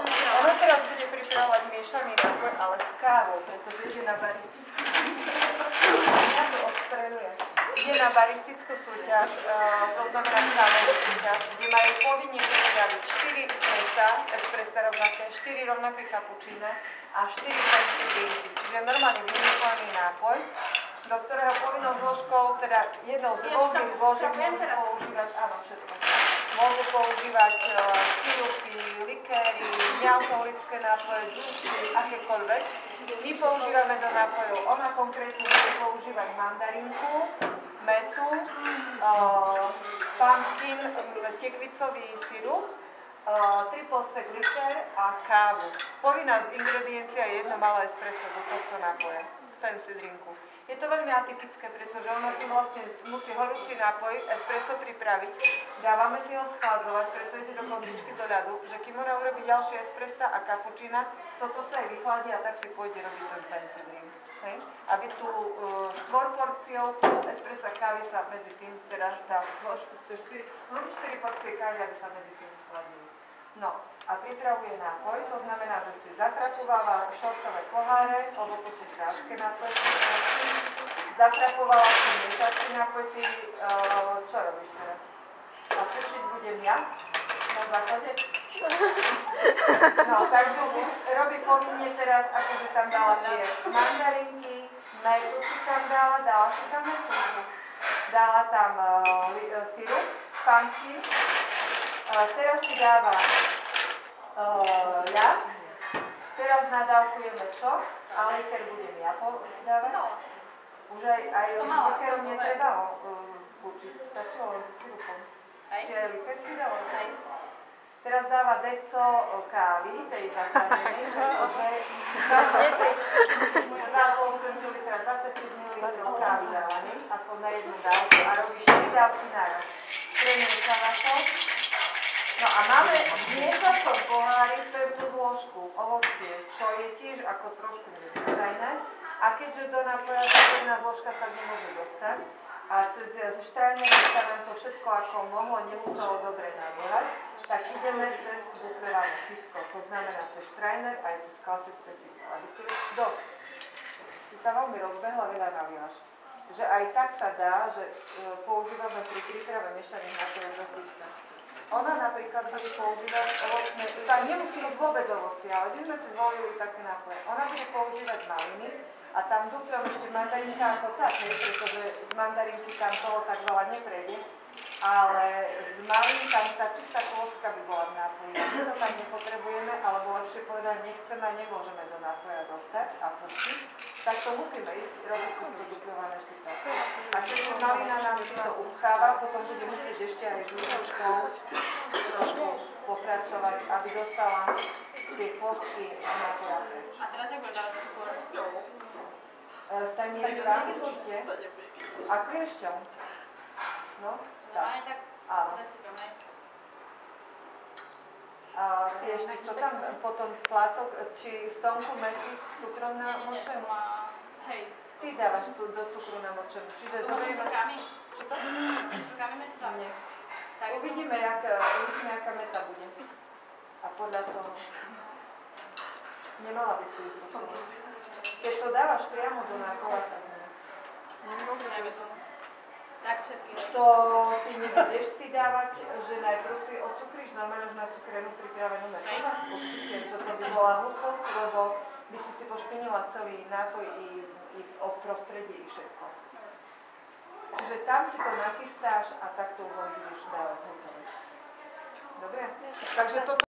Ona teraz bude pripravovať miešaný nápoj, ale s kávou, pretože ide na baristickú ide na baristickú súťaž, to znamená kávovú súťaž, kde majú povinne pripraviť 4 espressa rovnaké, 4 rovnaké kapučíne a 4 fancy drinky. Čiže normálne vymyslený nápoj, do ktorého povinnou zložkou, teda jednou z rôznych zložiek môžu používať, áno, všetko. Môžu používať sirupy, likéry, nealkoholické nápoje, džúsy, akékoľvek. My používame do nápojov, ona konkrétne bude používať mandarinku, metu, pumpkin, tekvicový sirup, triple sec likér a kávu. Povinná ingrediencia je jedno malé espresso do tohto nápoja, fancy drinku. Je to veľmi atypické, pretože ona si vlastne musí horúci nápoj, espresso pripraviť. Dávame si ho schladzovať, preto ide do kondičky do ľadu, že kým ona urobí ďalšie espressa a kapučína, toto sa aj vychladí a tak si pôjde robiť ten fancy drink. Hej? Aby tu 4 porciou espressa kávy sa medzi tým, teda tá 4 porcie kávy, aby sa medzi tým schladili. No a pripravuje nápoj, to znamená, že si zatrapováva šortové poháre, lebo to sú krátke nápoje, zatrapovala si miešací nápoj, ty čo robíš teraz? A pučiť budem ja na základe? No, takže si robí povinne teraz, akože tam dala tie mandarinky, metu si tam dala si tam metu, dala tam sirup, pumpkin. Teraz si dáva ľad, teraz nadávkujeme čo, a likér budem ja dávať. Už aj likérom netreba učiť, stačilo len s sirupom. Čiže likér si dala. Teraz dáva deco kávy, tej zachladenej, pretože 2,5 centilitra, 25 ml kávy dávaný, ako na jednu dávku a robí 4 dávky naraz. Premieša na to. No a máme v miešacom pohári pevnú zložku, ovocie, čo je tiež ako trošku nezvyčajné. A keďže do nápoja pevná zložka sa nemôže dostať a cez štrajner sa nám to všetko ako mohlo, nemuselo dobre nalievať, tak ideme cez buflované sitko, to znamená cez štrajner aj cez klasické sitko. Aby ste dosť. Si sa veľmi rozbehla, veľa nalievaš. Že aj tak sa dá, že používame pri príprave miešaných nápojov do sitka. Ona napríklad bude používať ovocné, tak nemusí ísť vôbec ovocie, ale my sme si zvolili také nápoje. Ona bude používať maliny a tam dúfam ešte mandarinka ako tak, pretože z mandarinky tam toho tak veľa neprejde, ale z maliny tam tá čistá kôstka by bola v nápoji. My to tam nepotrebujeme, alebo lepšie povedať, nechceme a nemôžeme do nápoja dostať a pustiť, tak to musíme ísť robiť cez to duplované sito. A keďže malina nám si to upcháva, potom bude musieť ešte aj žúžočkou trošku popracovať, aby dostala tie kôstky nápoja preč. A teraz jak bude dávať skôr? S tanierka určite. A kliešťou. No, tak. Áno. A ešte čo tam potom plátok, či stonku mety s cukrom namočenú? Hej. Ty dávaš do cukru namočenú. Čiže zoberieme... Čo to? Cukami metu tam? Nie. Uvidíme, aká meta bude. A podľa toho... Nemala by si ísť do toho. Keď to dávaš priamo do nápoja, tak nie. Tak všetky. To ty nebudeš si dávať, že najprv si odsukríš normálne už nacukrenú pripravenú metu. Určite toto by bola hlúposť, lebo by si pošpinila celý nápoj i v prostredí i všetko. Čiže tam si to nachystáš a takto už budeš dávať hotové. Dobre? Takže toto